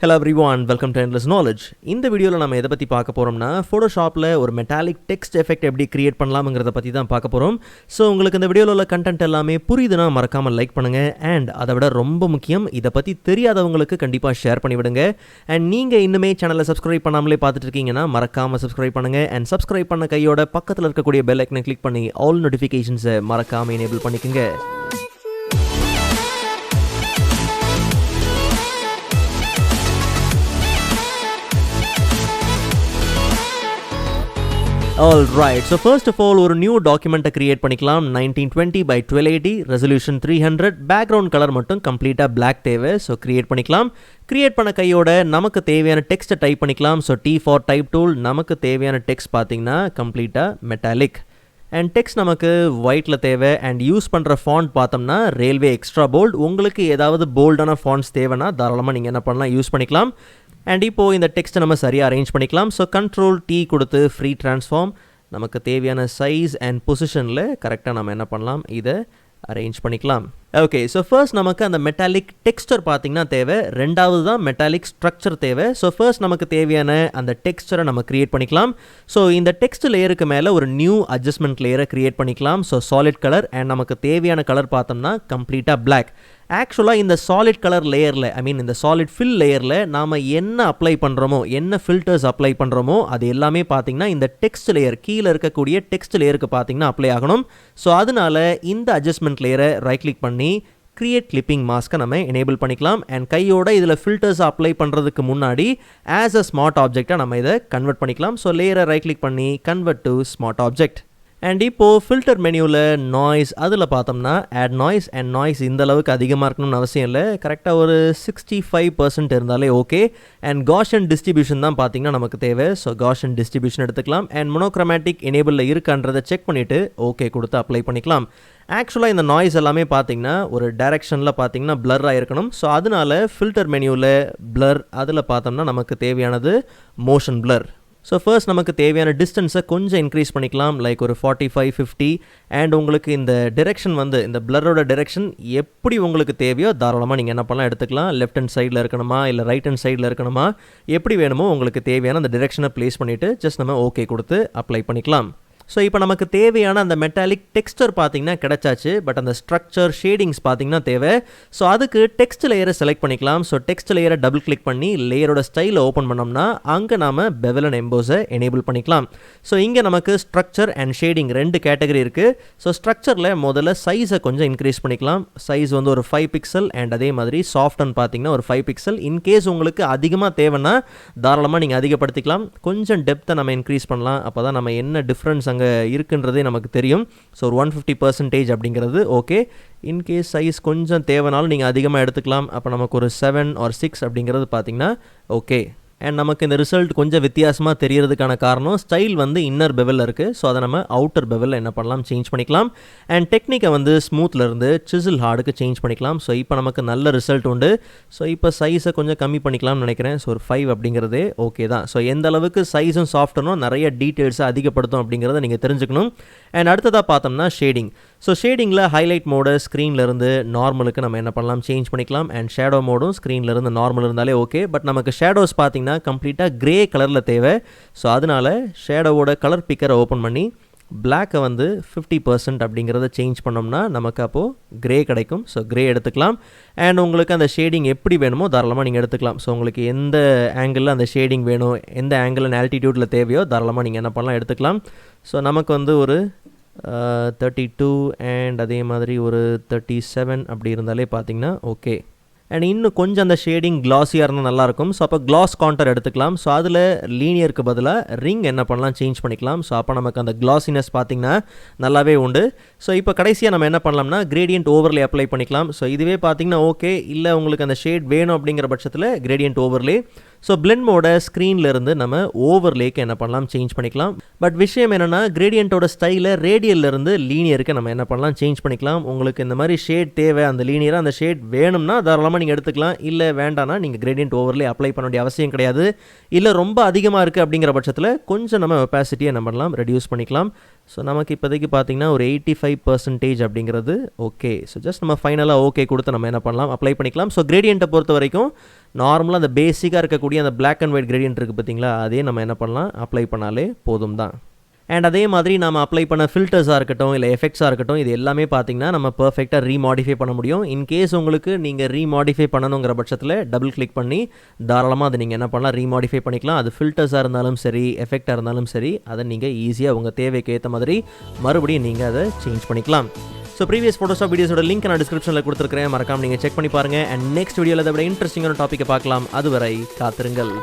Hello everyone, welcome to Endless Knowledge. இந்த வீடியோவில் நம்ம எதை பற்றி பார்க்க போகிறோம்னா ஃபோட்டோஷாப்பில் ஒரு மெட்டாலிக் டெக்ஸ்ட் எஃபெக்ட் எப்படி கிரியேட் பண்ணலாம்ங்கிறத பற்றி தான் பார்க்க போகிறோம். ஸோ உங்களுக்கு இந்த வீடியோவில் உள்ள கண்டென்ட் எல்லாமே புரியுதுன்னா மறக்காமல் லைக் பண்ணுங்கள். அண்ட் அதை விட ரொம்ப முக்கியம், இதை பற்றி தெரியாதவங்களுக்கு கண்டிப்பாக ஷேர் பண்ணிவிடுங்க. அண்ட் நீங்கள் இன்னுமே சேனலை சப்ஸ்கிரைப் பண்ணாமலே பார்த்துட்டு இருக்கீங்கன்னா மறக்காமல் சப்ஸ்கிரைப் பண்ணுங்கள். அண்ட் சப்ஸ்கிரைப் பண்ண கையோட பக்கத்தில் இருக்கக்கூடிய பெல் ஐக்கனை கிளிக் பண்ணி ஆல் நோட்டிஃபிகேஷன்ஸை மறக்காமல் எனேபிள் பண்ணிக்கோங்க. Alright, so first of all ஒரு நியூ டாக்குமெண்ட்டை கிரியேட் பண்ணிக்கலாம். 1920 by 1280 ரெசல்யூஷன் 300, பேக்ரவுண்ட் கலர் மட்டும் கம்ப்ளீட்டாக பிளாக் தேவை. ஸோ கிரியேட் பண்ணிக்கலாம். கிரியேட் பண்ண கையோட நமக்கு தேவையான டெக்ஸ்ட்டை டைப் பண்ணிக்கலாம். So T for type tool. நமக்கு தேவையான டெக்ஸ்ட் பார்த்தீங்கன்னா கம்ப்ளீட்டாக மெட்டாலிக். அண்ட் டெக்ஸ்ட் நமக்கு ஒயிட்டில் தேவை. அண்ட் யூஸ் பண்ணுற ஃபாண்ட் பார்த்தோம்னா ரயில்வே எக்ஸ்ட்ரா போல்ட். உங்களுக்கு ஏதாவது போல்டான ஃபாண்ட்ஸ் தேவைன்னா தாராளமாக நீங்கள் என்ன பண்ணலாம், யூஸ் பண்ணிக்கலாம். அண்ட் இப்போது இந்த டெக்ஸ்ட்டை நம்ம சரியாக அரேஞ்ச் பண்ணிக்கலாம். ஸோ Ctrl+T கொடுத்து ஃப்ரீ ட்ரான்ஸ்ஃபார்ம். நமக்கு தேவையான சைஸ் அண்ட் பொசிஷனில் கரெக்டாக நம்ம என்ன பண்ணலாம், இதை அரேஞ்ச் பண்ணிக்கலாம். ஓகே, ஸோ ஃபர்ஸ்ட் நமக்கு அந்த மெட்டாலிக் டெக்ஸ்டர் பார்த்திங்கன்னா தேவை. ரெண்டாவது தான் மெட்டாலிக் ஸ்ட்ரக்சர் தேவை. ஸோ ஃபர்ஸ்ட் நமக்கு தேவையான அந்த டெக்ஸ்டரை நம்ம க்ரியேட் பண்ணிக்கலாம். ஸோ இந்த டெக்ஸ்ட் லேயருக்கு மேலே ஒரு நியூ அட்ஜஸ்ட்மெண்ட் லேயரை க்ரியேட் பண்ணிக்கலாம். So solid colour. அண்ட் நமக்கு தேவையான கலர் பார்த்தோம்னா கம்ப்ளீட்டாக பிளாக். ஆக்சுவலாக இந்த சாலிட் கலர் லேயரில், இந்த சாலிட் ஃபில் லேயரில் நாம் என்ன அப்ளை பண்ணுறோமோ, என்ன ஃபில்டர்ஸ் அப்ளை பண்ணுறோமோ அது எல்லாமே பார்த்திங்கன்னா இந்த டெக்ஸ்ட் லேயர், கீழே இருக்கக்கூடிய டெக்ஸ்ட் லேயருக்கு பார்த்திங்கன்னா அப்ளை ஆகணும். ஸோ அதனால் இந்த அட்ஜஸ்ட்மெண்ட் லேயரை ரைட் கிளிக் பண்ணி கிரியேட் கிளிப்பிங் மாஸ்க்கை நம்ம எனேபிள் பண்ணிக்கலாம். அண்ட் கையோட இதில் ஃபில்டர்ஸ் அப்ளை பண்ணுறதுக்கு முன்னாடி ஆஸ் அ ஸ்மார்ட் ஆப்ஜெக்டாக நம்ம இதை கன்வெர்ட் பண்ணிக்கலாம். ஸோ லேயரை ரைட் கிளிக் பண்ணி convert to smart object. And இப்போது ஃபில்டர் மெனுவில் நாய்ஸ், அதில் பார்த்தோம்னா ஆட் நாய்ஸ். அண்ட் நாய்ஸ் இந்த அளவுக்கு அதிகமாக இருக்கணும்னு அவசியம் இல்லை, கரெக்டாக ஒரு 65% இருந்தாலே ஓகே. அண்ட் காஷன் டிஸ்ட்ரிபியூஷன் தான் பார்த்திங்கன்னா நமக்கு தேவை. ஸோ காஷன் டிஸ்ட்ரிபியூஷன் எடுத்துக்கலாம். அண்ட் மோனோக்ரோமேட்டிக் எனேபிளில் இருக்கான்றதை செக் பண்ணிவிட்டு ஓகே கொடுத்து அப்ளை பண்ணிக்கலாம். ஆக்சுவலாக இந்த நாய்ஸ் எல்லாமே பார்த்திங்கன்னா ஒரு டைரெக்ஷனில் பார்த்திங்கன்னா பிளர் ஆகிருக்கணும். ஸோ அதனால ஃபில்டர் மெனுவில் பிளர், அதில் பார்த்தோம்னா நமக்கு தேவையானது மோஷன் பிளர். ஸோ ஃபர்ஸ்ட் நமக்கு தேவையான டிஸ்டன்ஸை கொஞ்சம் இன்க்ரீஸ் பண்ணிக்கலாம், லைக் ஒரு 45-50. அண்ட் உங்களுக்கு இந்த டிரெக்ஷன் இந்த பிளரோட டிரெக்ஷன் எப்படி உங்களுக்கு தேவையோ தாராளமாக நீங்கள் என்ன பண்ணலாம், எடுத்துக்கலாம். லெஃப்ட் ஹேண்ட் சைடில் இருக்கணுமா இல்லை ரைட் ஹேண்ட் சைடில் இருக்கணுமா, எப்படி வேணுமோ உங்களுக்கு தேவையான அந்த டிரெக்ஷனை ப்ளேஸ் பண்ணிவிட்டு ஜஸ்ட் நம்ம ஓகே கொடுத்து அப்ளை பண்ணிக்கலாம். ஸோ இப்போ நமக்கு தேவையான அந்த மெட்டாலிக் டெக்ஸ்டர் பார்த்திங்கன்னா கிடச்சாச்சு. பட் அந்த ஸ்ட்ரக்சர் ஷேடிங்ஸ் பார்த்திங்கன்னா தேவை. ஸோ அதுக்கு டெக்ஸ்ட் லேயரை செலக்ட் பண்ணிக்கலாம். ஸோ டெக்ஸ்ட் லேயரை டபுள் கிளிக் பண்ணி லேயரோட ஸ்டைலை ஓப்பன் பண்ணோம்னா அங்கே நாம் பெவல் அண்ட் எம்போஸை எனேபிள் பண்ணிக்கலாம். ஸோ இங்கே நமக்கு ஸ்ட்ரக்சர் அண்ட் ஷேடிங் 2 கேட்டகரி இருக்குது. ஸோ ஸ்ட்ரக்சரில் முதல்ல சைஸை கொஞ்சம் இன்க்ரீஸ் பண்ணிக்கலாம். சைஸ் ஒரு 5 பிக்சல். அண்ட் அதே மாதிரி சாஃப்ட்னு பார்த்திங்கன்னா ஒரு 5 பிக்சல். இன்கேஸ் உங்களுக்கு அதிகமாக தேவைன்னா தாராளமாக நீங்கள் அதிகப்படுத்திக்கலாம். கொஞ்சம் டெப்த்தை நம்ம இன்க்ரீஸ் பண்ணலாம். அப்போ தான் நம்ம என்ன டிஃப்ரென்ஸ் அங்கே இருக்குன்றதே நமக்கு தெரியும். ஸோ ஒரு 150% அப்படிங்கிறது ஓகே. இன்கேஸ் சைஸ் கொஞ்சம் தேவைனாலும் நீங்கள் அதிகமாக எடுத்துக்கலாம். அப்போ நமக்கு ஒரு 7 or 6 அப்படிங்கிறது பார்த்திங்கன்னா ஓகே. அண்ட் நமக்கு இந்த ரிசல்ட் கொஞ்சம் வித்தியாசமாக தெரியறதுக்கான காரணம் ஸ்டைல் இன்னர் பெவலில் இருக்குது. ஸோ அதை நம்ம அவுட்டர் பெவலில் என்ன பண்ணலாம், சேஞ்ச் பண்ணிக்கலாம். அண்ட் டெக்னிக்கை சிஸ்மிலேருந்து சிசில் ஹார்டுக்கு சேஞ்ச் பண்ணிக்கலாம். ஸோ இப்போ நமக்கு நல்ல ரிசல்ட் உண்டு. ஸோ இப்போ சைஸை கொஞ்சம் கம்மி பண்ணிக்கலாம்னு நினைக்கிறேன். ஸோ ஒரு 5 அப்படிங்கிறதே ஓகே தான். ஸோ எந்த அளவுக்கு சைஸும் சாஃப்ட்னும் நிறைய டீட்டெயில்ஸை அதிகப்படுத்தும் அப்படிங்கிறத நீங்கள் தெரிஞ்சுக்கணும். அண்ட் அடுத்ததாக பார்த்தோம்னா ஷேடிங். ஸோ ஷேடிங்கில் ஹைலைட் மோடை ஸ்க்ரீன்லேருந்து நார்மலுக்கு நம்ம என்ன பண்ணலாம், சேஞ்ச் பண்ணிக்கலாம். அண்ட் ஷேடோ மோடும் ஸ்க்ரீன்லேருந்து நார்மல் இருந்தாலே ஓகே. பட் நமக்கு ஷேடோஸ் பார்த்திங்கன்னா கம்ப்ளீட்டாக கிரே கலரில் தேவை. ஸோ அதனால் ஷேடோவோட கலர் பிக்கரை ஓப்பன் பண்ணி பிளாக்கை 50% அப்படிங்கிறத சேஞ்ச் பண்ணோம்னா நமக்கு அப்போது கிரே கிடைக்கும். ஸோ கிரே எடுத்துக்கலாம். அண்ட் உங்களுக்கு அந்த ஷேடிங் எப்படி வேணுமோ தாராளமாக நீங்கள் எடுத்துக்கலாம். ஸோ உங்களுக்கு எந்த ஆங்கிளில் அந்த ஷேடிங் வேணும், எந்த ஆங்கிள் அண்ட் ஆல்டிடியூட்டில் தேவையோ தாராளமாக நீங்கள் என்ன பண்ணலாம், எடுத்துக்கலாம். ஸோ நமக்கு ஒரு 32 அண்ட் அதே மாதிரி ஒரு 37 அப்படி இருந்தாலே பார்த்திங்கன்னா ஓகே. அண்ட் இன்னும் கொஞ்சம் அந்த ஷேடிங் கிளாஸியாக இருந்தால் நல்லாயிருக்கும். ஸோ அப்போ கிளாஸ் கான்டர் எடுத்துக்கலாம். ஸோ அதில் லீனியருக்கு பதிலாக ரிங் என்ன பண்ணலாம், சேஞ்ச் பண்ணிக்கலாம். ஸோ அப்போ நமக்கு அந்த கிளாஸினஸ் பார்த்திங்கன்னா நல்லாவே உண்டு. ஸோ இப்போ கடைசியாக நம்ம என்ன பண்ணலாம்னா கிரேடியன்ட் ஓவர்லே அப்ளை பண்ணிக்கலாம். ஸோ இதுவே பார்த்திங்கன்னா ஓகே. இல்லை உங்களுக்கு அந்த ஷேட் வேணும் அப்படிங்கிற பட்சத்தில் கிரேடியன்ட் ஓவர்லே. ஸோ பிளெண்ட் மோட ஸ்க்ரீன்லேருந்து நம்ம ஓவர்லேக்கு என்ன பண்ணலாம், சேஞ்ச் பண்ணிக்கலாம். பட் விஷயம் என்னென்னா கிரேடியன்ட்டோட ஸ்டைலை ரேடியல்லேருந்து லீனியருக்கு நம்ம என்ன பண்ணலாம், சேஞ்ச் பண்ணிக்கலாம். உங்களுக்கு இந்த மாதிரி ஷேட் தேவை, அந்த லீனியராக அந்த ஷேட் வேணும்னா தாராளமாக நீங்கள் எடுத்துக்கலாம். இல்லை வேண்டாம்னா நீங்கள் கிரேடியன்ட் ஓவர்லே அப்ளை பண்ண வேண்டிய அவசியம் கிடையாது. இல்லை ரொம்ப அதிகமாக இருக்குது அப்படிங்கிற பட்சத்தில் கொஞ்சம் நம்ம ஒப்பாசிட்டியை என்ன பண்ணலாம், ரெடியூஸ் பண்ணிக்கலாம். ஸோ நமக்கு இப்போதைக்கு பார்த்திங்கன்னா ஒரு 85% அப்படிங்கிறது ஓகே. ஸோ ஜஸ்ட் நம்ம ஃபைனலாக ஓகே கொடுத்து நம்ம என்ன பண்ணலாம், அப்ளை பண்ணிக்கலாம். ஸோ கிரேடியண்ட்டை பொறுத்த வரைக்கும் நார்மலாக அந்த பேசிக்காக இருக்கக்கூடிய அந்த பிளாக் அண்ட் ஒயிட் கிரேடியன்ட் இருக்குது பார்த்தீங்களா, அதே நம்ம என்ன பண்ணலாம், அப்ளை பண்ணாலே போதும் தான். அண்ட் அதே மாதிரி நம்ம அப்ளை பண்ண ஃபில்டர்ஸாக இருக்கட்டும் இல்லை எஃபெக்ட்ஸாக இருக்கட்டும், இது எல்லாமே பார்த்தீங்கன்னா நம்ம பர்ஃபெக்டாக ரீமாடிஃபை பண்ண முடியும். இன்கேஸ் உங்களுக்கு நீங்கள் ரீமாடிஃபை பண்ணணுங்கிற பட்சத்தில் டபுள் கிளிக் பண்ணி தாராளமாக அதை நீங்கள் என்ன பண்ணலாம், ரீமாடிஃபை பண்ணிக்கலாம். அது ஃபில்டர்ஸாக இருந்தாலும் சரி, எஃபெக்டாக இருந்தாலும் சரி, அதை நீங்கள் ஈஸியாக உங்கள் தேவைக்கு ஏற்ற மாதிரி மறுபடியும் நீங்கள் அதை சேஞ்ச் பண்ணிக்கலாம். ஸோ ப்ரீவியஸ் ஃபோட்டோஷாப் வீடியோஸோட லிங்க் நான் டிஸ்கிரிப்ஷனில் கொடுத்துருக்கேன், மறக்காம நீங்கள் செக் பண்ணி பாருங்கள். அண்ட் நெக்ஸ்ட் வீடியோவில் அதை விட இன்ட்ரெஸ்டிங்கான டாப்பிக்கை பார்க்கலாம். அதுவரை காத்திருங்கள்.